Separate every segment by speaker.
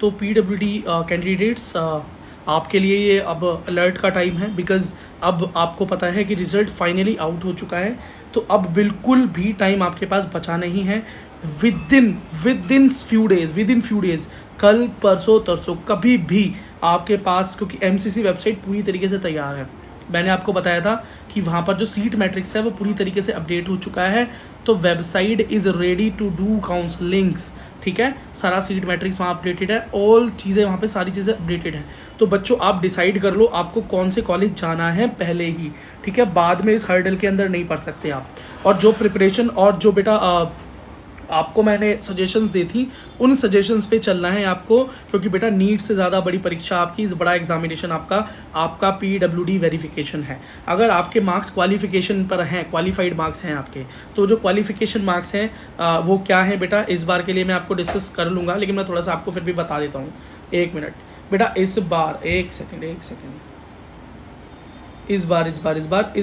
Speaker 1: तो PWD candidates, आपके लिए ये अब अलर्ट का टाइम है, बिकॉज अब आपको पता है कि रिजल्ट फाइनली आउट हो चुका है। तो अब बिल्कुल भी टाइम आपके पास बचा नहीं है। विद इन फ्यू डेज, कल परसों तरसों कभी भी आपके पास, क्योंकि एमसीसी वेबसाइट पूरी तरीके से तैयार है। मैंने आपको बताया था कि वहाँ पर जो सीट मैट्रिक्स है वो पूरी तरीके से अपडेट हो चुका है। तो website is ready to do counsellings, ठीक है। सारा सीट मैट्रिक्स वहाँ अपडेटेड है, ऑल चीज़ें वहाँ पे सारी चीज़ें अपडेटेड हैं। तो बच्चों आप डिसाइड कर लो आपको कौन से कॉलेज जाना है पहले ही, ठीक है। बाद में इस हर्डल के अंदर नहीं पढ़ सकते आप। और जो प्रिपरेशन और जो बेटा आपको मैंने सजेशंस दी थी, उन सजेशंस पे चलना है आपको, क्योंकि बेटा नीट से ज़्यादा बड़ी परीक्षा आपकी, बड़ा एग्जामिनेशन आपका पीडब्ल्यूडी वेरिफिकेशन है। अगर आपके मार्क्स क्वालिफिकेशन पर हैं, क्वालिफाइड मार्क्स हैं आपके, तो जो क्वालिफिकेशन मार्क्स हैं वो क्या है बेटा, इस बार के लिए मैं आपको डिस्कस कर लूँगा, लेकिन मैं थोड़ा सा आपको फिर भी बता देता हूँ। 1 मिनट बेटा, इस बार एक सेकेंड, इस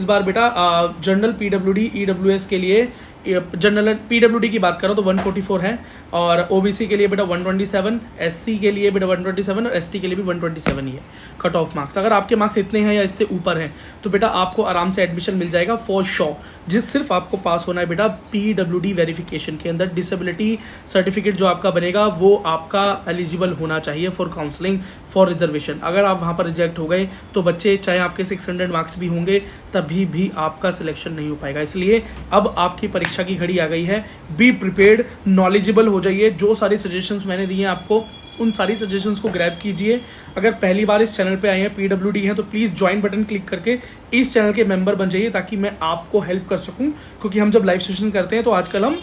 Speaker 1: बार बेटा जनरल पीडब्ल्यूडी ईडब्ल्यूएस के लिए, जनरल पीडब्ल्यूडी की बात करो तो 144 है, और ओबीसी के लिए बेटा 127, एससी के लिए बेटा 127 और एसटी के लिए भी 127 ही है कट ऑफ मार्क्स। अगर आपके मार्क्स इतने हैं या इससे ऊपर हैं तो बेटा आपको आराम से एडमिशन मिल जाएगा फॉर श्योर। सिर्फ आपको पास होना है बेटा पीडब्ल्यूडी वेरिफिकेशन के अंदर। डिसेबिलिटी सर्टिफिकेट जो आपका बनेगा वो आपका एलिजिबल होना चाहिए फॉर काउंसलिंग फॉर रिजर्वेशन। अगर आप वहाँ पर रिजेक्ट हो गए तो बच्चे चाहे आपके 600 मार्क्स भी होंगे तभी भी आपका सिलेक्शन नहीं हो पाएगा। इसलिए अब आपकी परीक्षा की घड़ी आ गई है। बी प्रिपेयर्ड, नॉलेजेबल हो जाइए। जो सारे सजेशंस मैंने दिए आपको, उन सारी सजेशंस को ग्रैब कीजिए। अगर पहली बार इस चैनल पे आए हैं, पीडब्ल्यूडी हैं, तो प्लीज़ ज्वाइन बटन क्लिक करके इस चैनल के मेंबर बन जाइए, ताकि मैं आपको हेल्प कर सकूं। क्योंकि हम जब लाइव सेशन करते हैं तो आजकल हम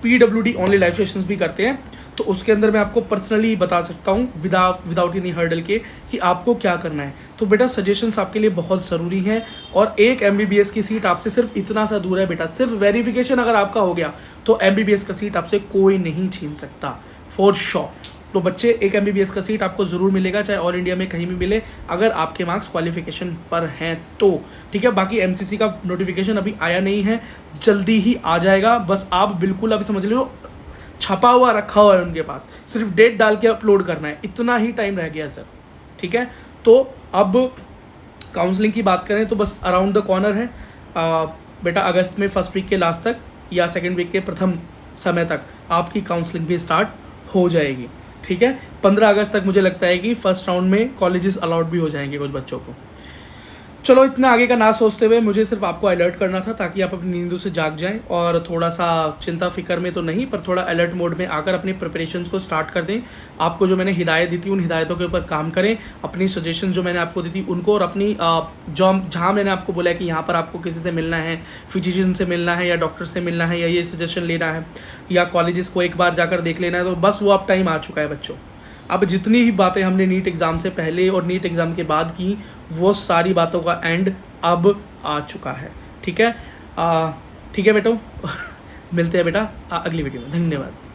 Speaker 1: पीडब्ल्यूडी ओनली लाइव सेशंस भी करते हैं, तो उसके अंदर मैं आपको पर्सनली बता सकता हूँ विदाउट एनी हर्डल के कि आपको क्या करना है। तो बेटा सजेशंस आपके लिए बहुत ज़रूरी हैं। और एक एमबीबीएस की सीट आपसे सिर्फ इतना सा दूर है बेटा, सिर्फ वेरिफिकेशन अगर आपका हो गया तो एमबीबीएस का सीट आपसे कोई नहीं छीन सकता फॉर श्योर। तो बच्चे एक एमबीबीएस का सीट आपको ज़रूर मिलेगा, चाहे ऑल इंडिया में कहीं भी मिले, अगर आपके मार्क्स क्वालिफिकेशन पर हैं तो, ठीक है। बाकी एमसीसी का नोटिफिकेशन अभी आया नहीं है, जल्दी ही आ जाएगा। बस आप बिल्कुल अभी समझ लो, छपा हुआ रखा हुआ है उनके पास, सिर्फ डेट डाल के अपलोड करना है, इतना ही टाइम रह गया सर, ठीक है। तो अब काउंसलिंग की बात करें तो बस अराउंड द कॉर्नर है बेटा। अगस्त में फर्स्ट वीक के लास्ट तक या सेकेंड वीक के प्रथम समय तक आपकी काउंसलिंग भी स्टार्ट हो जाएगी, ठीक है। 15 अगस्त तक मुझे लगता है कि फर्स्ट राउंड में कॉलेजेस अलाउड भी हो जाएंगे कुछ बच्चों को। चलो इतना आगे का ना सोचते हुए मुझे सिर्फ आपको अलर्ट करना था, ताकि आप अपनी नींदों से जाग जाएं और थोड़ा सा चिंता फिक्र में तो नहीं, पर थोड़ा अलर्ट मोड में आकर अपनी प्रिपरेशंस को स्टार्ट कर दें। आपको जो मैंने हिदायत दी थी उन हिदायतों के ऊपर काम करें, अपनी सजेशन जो मैंने आपको दी थी उनको, और अपनी जहाँ मैंने आपको बोला कि यहाँ पर आपको किसी से मिलना है, फिजिशियन से मिलना है या डॉक्टर से मिलना है, या ये सजेशन लेना है, या कॉलेजेस को एक बार जाकर देख लेना है, तो बस वो अब टाइम आ चुका है बच्चों। अब जितनी ही बातें हमने नीट एग्ज़ाम से पहले और नीट एग्ज़ाम के बाद की, वो सारी बातों का एंड अब आ चुका है, ठीक है। ठीक है बेटो मिलते हैं बेटा अगली वीडियो में। धन्यवाद।